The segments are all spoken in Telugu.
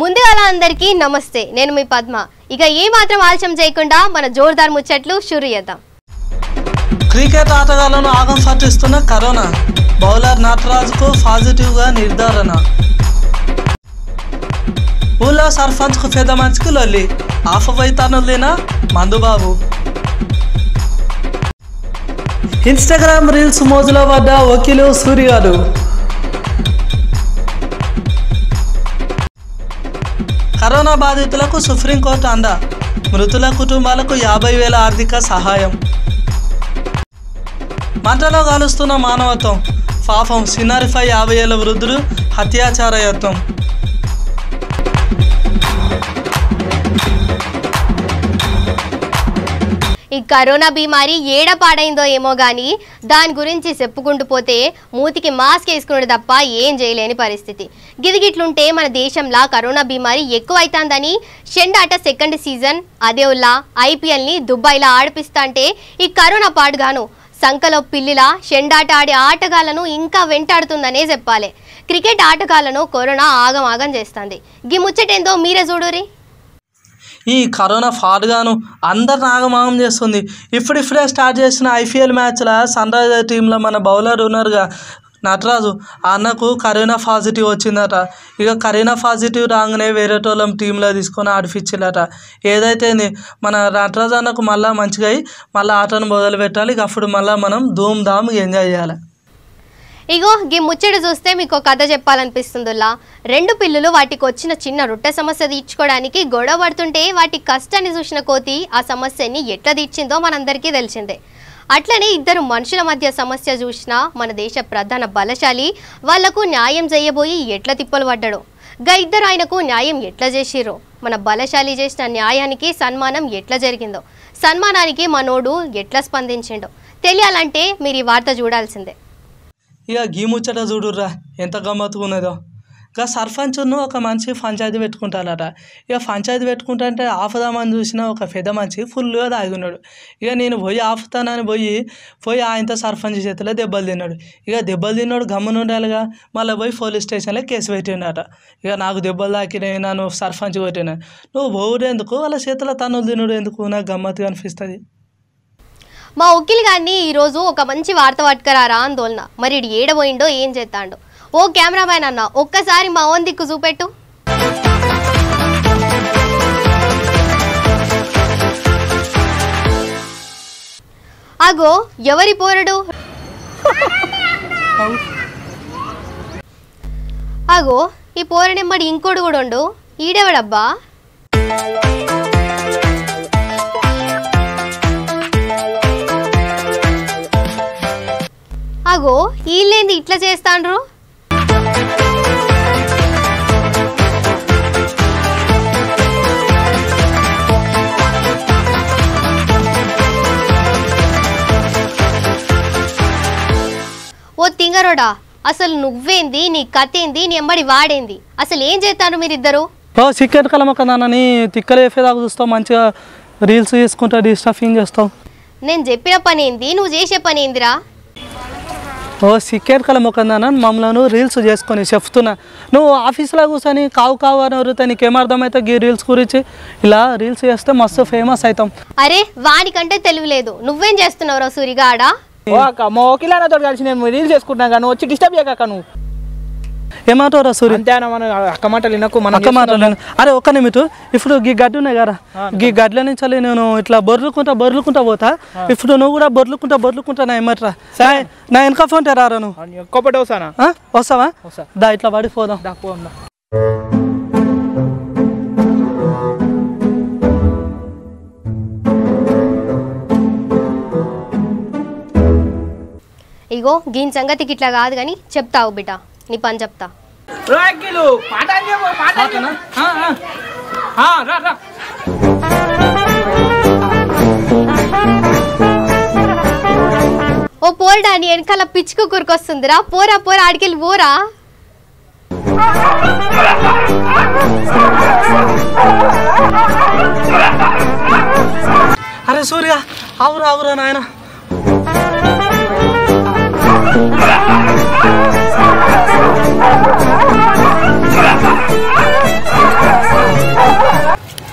ముందుగా అందరికీ నమస్తే, నేను మీ పద్మ. ఇక ఏ మాత్రం ఆలస్యం చేయకుండా మన జోర్దార్ ముచ్చట్లు షురు చేద్దాం. క్రికెట్ ఆటగాళ్లను ఆగం పట్టిస్తున్న కరోనా, బౌలర్ నటరాజుకు పాజిటివ్గా నిర్ధారణ. ఊళ్ళో సర్పంచ్కు పెద్ద మంచికి లొల్లి, ఆఫవైతానులేనా మందుబాబు. ఇన్స్టాగ్రామ్ రీల్స్ మోజులో పడ్డ వకీలు సూర్యాలు. కరోనా బాధితులకు సుప్రీంకోర్టు అండ, మృతుల కుటుంబాలకు 50,000 ఆర్థిక సహాయం. మంటలో కాలుస్తున్న మానవత్వం, పాపం సినారిపై 50 ఏళ్ల వృద్ధుడు హత్యాచార యత్నం. ఈ కరోనా బీమారి ఏడ పాడైందో ఏమో గానీ దాని గురించి చెప్పుకుంటూ పోతే మూతికి మాస్క్ వేసుకునే తప్ప ఏం చేయలేని పరిస్థితి. గిదిగిట్లుంటే మన దేశంలో కరోనా బీమారి ఎక్కువైతుందని షెండాట సెకండ్ సీజన్ అదే ఉల్లా IPLని దుబాయ్లో ఆడిపిస్తా అంటే ఈ కరోనా పాడుగాను సంకలో పిల్లిలా షెండాట ఆడే ఆటగాళ్లను ఇంకా వెంటాడుతుందనే చెప్పాలి. క్రికెట్ ఆటగాళ్లను కరోనా ఆగం చేస్తుంది. గీ ముచ్చటేందో మీరే చూడురి. ఈ కరోనా ఫాడ్గాను అందరిని ఆగమాగం చేస్తుంది. ఇప్పుడిప్పుడే స్టార్ట్ చేసిన IPL మ్యాచ్లో సన్ రైజర్ టీంలో మన బౌలర్ ఉన్నారుగా నటరాజు, అన్నకు కరోనా పాజిటివ్ వచ్చిందట. ఇక కరోనా పాజిటివ్ రాగానే వేరే టోళ్ళం టీంలో తీసుకొని ఆడిపించారట. ఏదైతే మన నటరాజు అన్నకు మళ్ళీ మంచిగా అయ్యి మళ్ళీ ఆటను మొదలు పెట్టాలి. ఇక అప్పుడు మళ్ళీ మనం ధూమ్ ధామ్ ఎంజాయ్ చేయాలి. ఇగో గీ ముచ్చట చూస్తే మీకు కథ చెప్పాలనిపిస్తుందిలా. 2 పిల్లులు వాటికి వచ్చిన చిన్న రొట్టె సమస్య తీర్చుకోవడానికి గొడవ పడుతుంటే వాటి కష్టాన్ని చూసిన కోతి ఆ సమస్యని ఎట్లా తీర్చిందో మనందరికీ తెలిసిందే. అట్లనే 2 మనుషుల మధ్య సమస్య చూసినా మన దేశ ప్రధాన బలశాలి వాళ్లకు న్యాయం చేయబోయి ఎట్లా తిప్పలు పడ్డాడో, గా 2 ఆయనకు న్యాయం ఎట్లా చేసిరో, మన బలశాలి చేసిన న్యాయానికి సన్మానం ఎట్లా జరిగిందో, సన్మానానికి మనోడు ఎట్లా స్పందించిండో తెలియాలంటే మీరు ఈ వార్త చూడాల్సిందే. ఇక గీ ముచ్చట చూడుర్రా ఎంత గమ్మత్తుగా ఉన్నదో. ఇక సర్పంచ్ను ఒక మనిషి పంచాయతీ పెట్టుకుంటారట. ఇక పంచాయతీ పెట్టుకుంటా అంటే ఆపుదామని చూసిన ఒక పెద్ద మనిషి ఫుల్గా తాగున్నాడు. ఇక నేను పోయి ఆపుతానని పోయి ఆయనతో సర్పంచ్ చేతిలో దెబ్బలు తిన్నాడు. ఇక దెబ్బలు తిన్నాడు గమ్మున ఉండాలిగా, మళ్ళీ పోయి పోలీస్ స్టేషన్లో కేసు పెట్టిండట. ఇక నాకు దెబ్బలు తాకినాయి, నన్ను సర్పంచ్ కొట్టినా, నువ్వు పోవుడు ఎందుకు, వాళ్ళ చేతిలో తన్నులు తినడు ఎందుకు, నాకు గమ్మత్తుగా అనిపిస్తుంది. మా వకీల్ గారిని ఈరోజు ఒక మంచి వార్త పట్టుకరారా ఆందోళన. మరి ఇడు ఏడబోయిండో ఏం చేస్తాడో. ఓ కెమెరామ్యాన్ అన్న ఒక్కసారి మా ఓన్ దిక్కు చూపెట్టు. అగో ఎవరి పోరడు, అగో ఈ పోరడెమ్మడి ఇంకోడు కూడా ఉండు. ఈడెవడబ్బా? అగో వీళ్ళేంది ఇట్లా చేస్తాండ్రు? ఓ తింగరోడా, అసలు నువ్వేంది, నీ కథ ఏంది, నీ ఎంబడి వాడేంది, అసలు ఏం చేస్తాను మీరిద్దరు? చికెన్ కలమకదానని తిక్కలు వేసేదాకా చూస్తావు, మంచిగా రీల్స్ చేసుకుంటా డిస్టర్బింగ్ చేస్తావు. నేను చెప్పిన పని ఏంది, నువ్వు చేసే పని ఏందిరా? చికెన్ కలమొకందాన మమ్మల్ని రీల్స్ చేసుకొని చెప్తున్నా. నువ్వు ఆఫీస్లో కూర్చొని కావు అని అడిగితే నీకేమర్థమైతే ఈ రీల్స్ గురించి? ఇలా రీల్స్ చేస్తే మస్తు ఫేమస్ అవుతాం. అరే వానికంటే తెలియలేదు, నువ్వేం చేస్తున్నావురా సూరిగాడా? మా వకీలతో కలిసి నేను రీల్స్ చేసుకుంటున్నా కానీ వచ్చి డిస్టర్బ్ చేయక. నువ్వు ఏమంటావురా సూర్య? అంతేనా, మన అక్క మాటలు వినకు, మన అక్క మాటలు. అరే ఒక్క నిమిషం, ఇప్పుడు గీ గడ్డి ఉన్నాయి కదా, గీ గడ్ల నుంచి నేను ఇట్లా బొర్లుకుంటా పోతా. ఇప్పుడు నువ్వు కూడా బొర్లుకుంటా నా ఏమట్రా, నా వెనక ఫోన్ రారా నువ్వు? ఒక్కటి వస్తానా? వస్తావా? దా ఇట్లా పడిపోదాం. ఇగో గీన్ సంగతికి ఇట్లా కాదు కానీ చెప్తావు బిడ్డ, నీ పని చెప్తా. ఓ పోరడా, నీ వెనకాల పిచ్చుకు కురికొస్తుందిరా, పోరా ఆడికెళ్ళి పోరా. అరే సూర్య ఆవురా నాయన.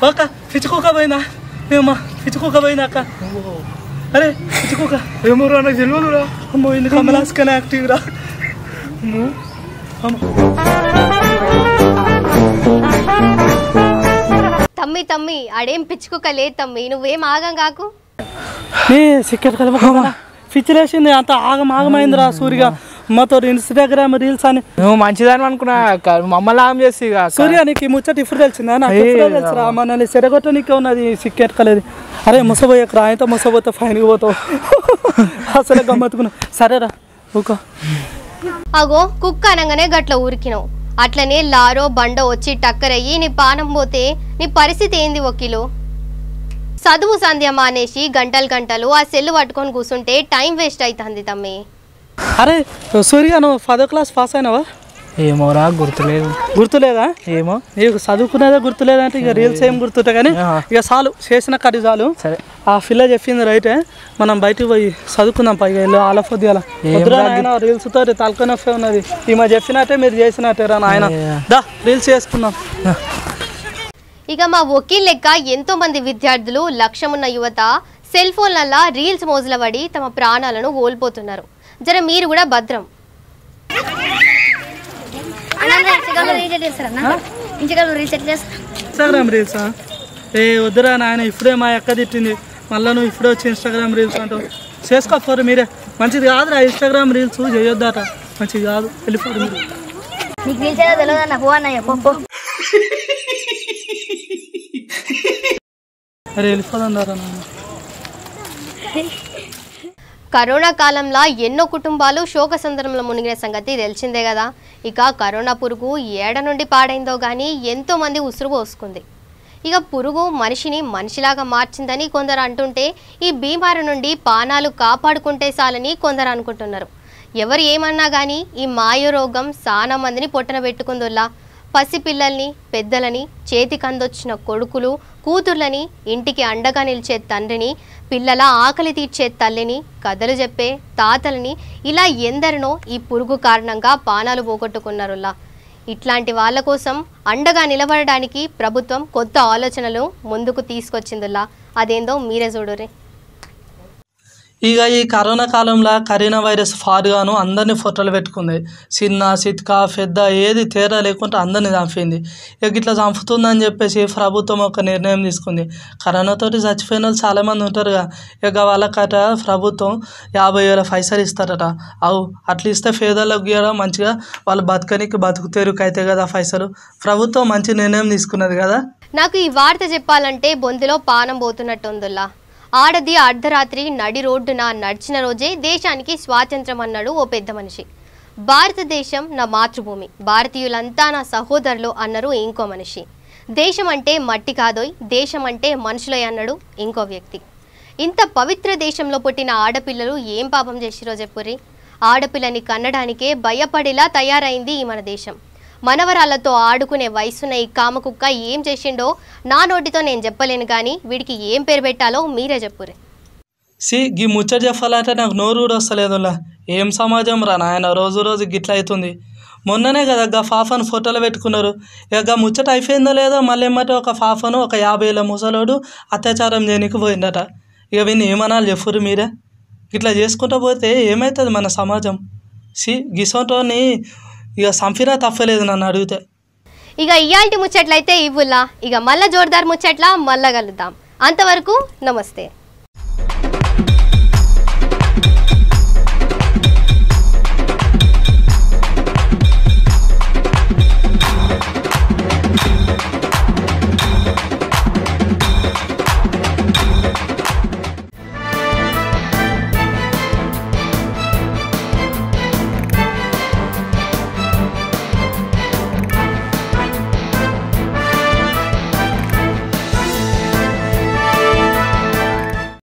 ఒక పిచ్చుకోక పోయినా ఏమో పిచ్చుకోక పోయినా అక్క అరే పిచ్చుకోక ఏమో రా నాకు తెలియదురా. అమ్మో ఇందుకు కమలాస్కనే యాక్టివ్ రా తమ్మి తమ్మి ఆడేం పిచ్చుకోక లేదు తమ్మి, నువ్వేం ఆగం కాకు. నీ సిక్కెట్ కలప పిచ్చిలేసింది అంత ఆగమైందిరా సూర్య అమ్మతో ఇన్స్టాగ్రామ్ రీల్స్ అని. నువ్వు మంచిదని అనుకున్నా మమ్మల్ని ఆగం చేసి సూర్య నీకు ఈ ముచ్చట ఇప్పుడు తెలిసిందా? నాకు తెలుసురా మనల్ని చెరగొట్ట నీకే ఉన్నది సిక్కెట్టుకోలేదు. అరే ముసపోయాక ఆయనతో ముసపోతే ఫైన్కి పోతావు అసలే గమ్మత్తుకున్నా. సరేరా ఊకో. అగో కుక్క అనగానే గట్ల ఊరికినావు, అట్లనే లారో బండో వచ్చి టక్కరయ్యి నీ పానం పోతే నీ పరిస్థితి ఏంది వకీలు? చదువు సంధ్య మానేసి గంటలు ఆ సెల్లు పట్టుకొని కూర్చుంటే టైం వేస్ట్ అవుతుంది తమ్మి. అరే సూర్య నువ్వు 10th క్లాస్ పాస్ అయినావా? ఏమోరా గుర్తులేదు. గుర్తులేదా? ఏమో నీకు చదువుకునేదే గుర్తులేదంటే ఇక రీల్స్ ఏం గుర్తుంటాయి కానీ ఇక చాలు చేసిన కడి చాలు. సరే ఆ పిల్ల చెప్పింది రైటే, మనం బయటకు పోయి చదువుకుందాం పైగా వెళ్ళి ఆలఫొద్ది అలా ఆయన రీల్స్ తోటి తలకొనొప్పే ఉన్నది. ఈమె చెప్పినట్టే మీరు చేసినట్టే రా నాయన. దా రీల్స్ చేసుకుందాం. ఇక మా వకీల్ లెక్క ఎంతో మంది విద్యార్థులు లక్ష్యమున్న యువత సెల్ ఫోన్లల్లా రీల్స్ మోజుల పడి తమ ప్రాణాలను కోల్పోతున్నారు. జర మీరు కూడా భద్రం. ఇన్స్టాగ్రామ్ రీల్సా? ఏ వద్దురా నాయన, ఇప్పుడే మా అక్క తిట్టింది, మళ్ళీ నువ్వు ఇప్పుడే వచ్చి ఇన్స్టాగ్రామ్ రీల్స్ అంటావు. చేసుకోకపోరు మీరే. మంచిది కాదురా ఇన్స్టాగ్రామ్ రీల్స్, చేయొద్దట, మంచిది కాదు. వెళ్ళిపోరు మీరు. అరే వెళ్ళిపోదండారా నాన్న. కరోనా కాలంలో ఎన్నో కుటుంబాలు శోకసంద్రంలో మునిగిన సంగతి తెలిసిందే కదా. ఇక కరోనా పురుగు ఏడ నుండి పాడైందో కానీ ఎంతో మంది ఉసురు పోసుకుంది. ఇక పురుగు మనిషిని మనిషిలాగా మార్చిందని కొందరు అంటుంటే ఈ బీమారి నుండి పానాలు కాపాడుకుంటే చాలని కొందరు అనుకుంటున్నారు. ఎవరు ఏమన్నా కానీ ఈ మాయ రోగం చాలా మందిని పొట్టన పెట్టుకుందుల్లా. పసిపిల్లల్ని, పెద్దలని, చేతికి అందొచ్చిన కొడుకులు, కూతుర్లని, ఇంటికి అండగా నిలిచే తండ్రిని, పిల్లల ఆకలి తీర్చే తల్లిని, కథలు చెప్పే తాతలని, ఇలా ఎందరినో ఈ పురుగు కారణంగా పానాలు పోగొట్టుకున్నారులా. ఇట్లాంటి వాళ్ళ కోసం అండగా నిలబడడానికి ప్రభుత్వం కొత్త ఆలోచనలు ముందుకు తీసుకొచ్చిందిలా. అదేందో మీరే చూడురే. ఇక ఈ కరోనా కాలంలో కరోనా వైరస్ ఫారుగాను అందరినీ ఫోటోలు పెట్టుకుంది. చిన్న చిత్కా పెద్ద ఏది తేడా లేకుండా అందరినీ చంపింది. ఇక ఇట్లా చంపుతుందని చెప్పేసి ప్రభుత్వం ఒక నిర్ణయం తీసుకుంది. కరోనాతోటి చచ్చిపోయిన వాళ్ళు చాలామంది ఉంటారుగా, ఇక వాళ్ళకట ప్రభుత్వం 50,000 పైసలు ఇస్తారట. అవు అట్లా ఇస్తే పేదలకు కూడా మంచిగా వాళ్ళు బతుకు తెరుకు అయితే కదా పైసలు. ప్రభుత్వం మంచి నిర్ణయం తీసుకున్నది కదా. నాకు ఈ వార్త చెప్పాలంటే బొందిలో పానం పోతున్నట్టుందిలా. ఆడది అర్ధరాత్రి నడి రోడ్డున నడిచిన రోజే దేశానికి స్వాతంత్రం అన్నాడు ఓ పెద్ద మనిషి. భారతదేశం నా మాతృభూమి, భారతీయులంతా నా సహోదరులు అన్నారు ఇంకో మనిషి. దేశం అంటే మట్టి కాదోయ్, దేశం అంటే మనుషులే అన్నాడు ఇంకో వ్యక్తి. ఇంత పవిత్ర దేశంలో పుట్టిన ఆడపిల్లలు ఏం పాపం చేసిరో చెప్పురి. ఆడపిల్లని కన్నడానికే భయపడేలా తయారైంది ఈ మన దేశం. మనవరాళ్లతో ఆడుకునే వయసున్న ఈ కామకుక్క ఏం చేసిండో నా నోటితో నేను చెప్పలేను కానీ వీడికి ఏం పేరు పెట్టాలో మీరే చెప్పురే. గీ ముచ్చట చెప్పాలంటే నాకు నోరు కూడా వస్తలేదులా. ఏం సమాజం రా నాయన, రోజు రోజు గిట్ల అవుతుంది. మొన్ననే కదా గా పాపను ఫోటోలు పెట్టుకున్నారు. ఇక ముచ్చట అయిపోయిందో లేదో మళ్ళీ ఏమంటే ఒక పాపను ఒక 50 ఏళ్ళ ముసలోడు అత్యాచారం చేయడానికి పోయిందట. ఇక వీళ్ళు ఏమనాలి చెప్పురు మీరే. ఇట్లా చేసుకుంటూ పోతే ఏమవుతుంది మన సమాజం? గిసోటోని ఇక సంపినా తప్పలేదు నన్ను అడిగితే. ఇక ఇయాల్టి ముచ్చట్లయితే ఇవ్వులా. ఇక మళ్ళా జోర్దార్ ముచ్చట్ల మళ్ళా కలుద్దాం. అంతవరకు నమస్తే.